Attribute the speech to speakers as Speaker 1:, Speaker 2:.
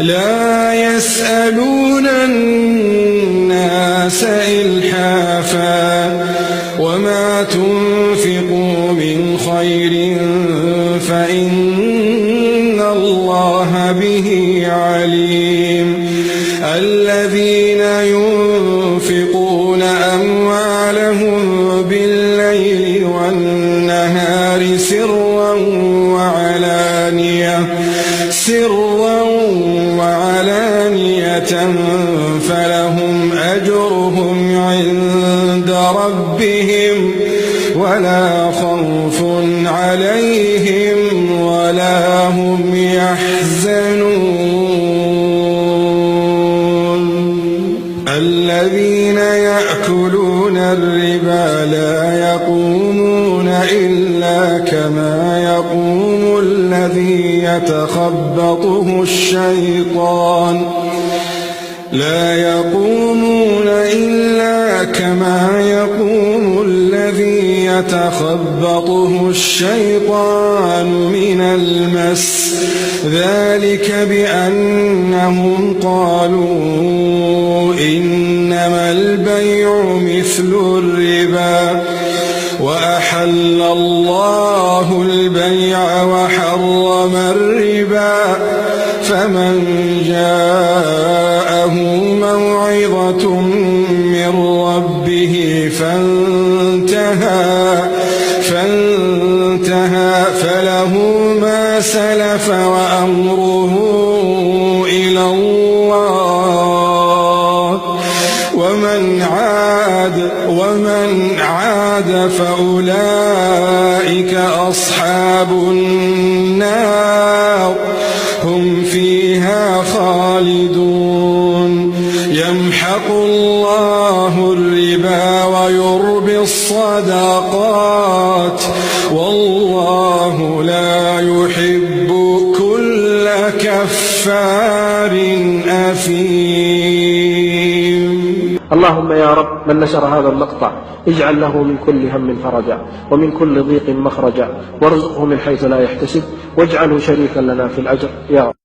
Speaker 1: لا يسألون الناس إلحافا وما تنفقوا من خير فإن الله به عليم. الذين ينفقون أموالهم بالليل والنهار سرا وعلانية فلهم أجرهم عند ربهم ولا خوف عليهم ولا هم يحزنون. الذين يأكلون الربا لا يقومون إلا كما يقوم الذي يتخبطه الشيطان من المس، ذلك بأنهم قالوا إنما البيع مثل الربا وأحل الله البيع وحرم الربا، فمن جاءه موعظة من ربه فانتهى فله ما سلف وأمره إلى الله، ومن عاد فأولئك أصحاب النار هم فيها خالدون. يمحق الله الربا ويربي الصدقات والله لا يحب كل كفار أثيم.
Speaker 2: اللهم يا رب من نشر هذا المقطع اجعل له من كل هم فرجا ومن كل ضيق مخرجا، وارزقه من حيث لا يحتسب، واجعله شريكا لنا في الأجر يا رب.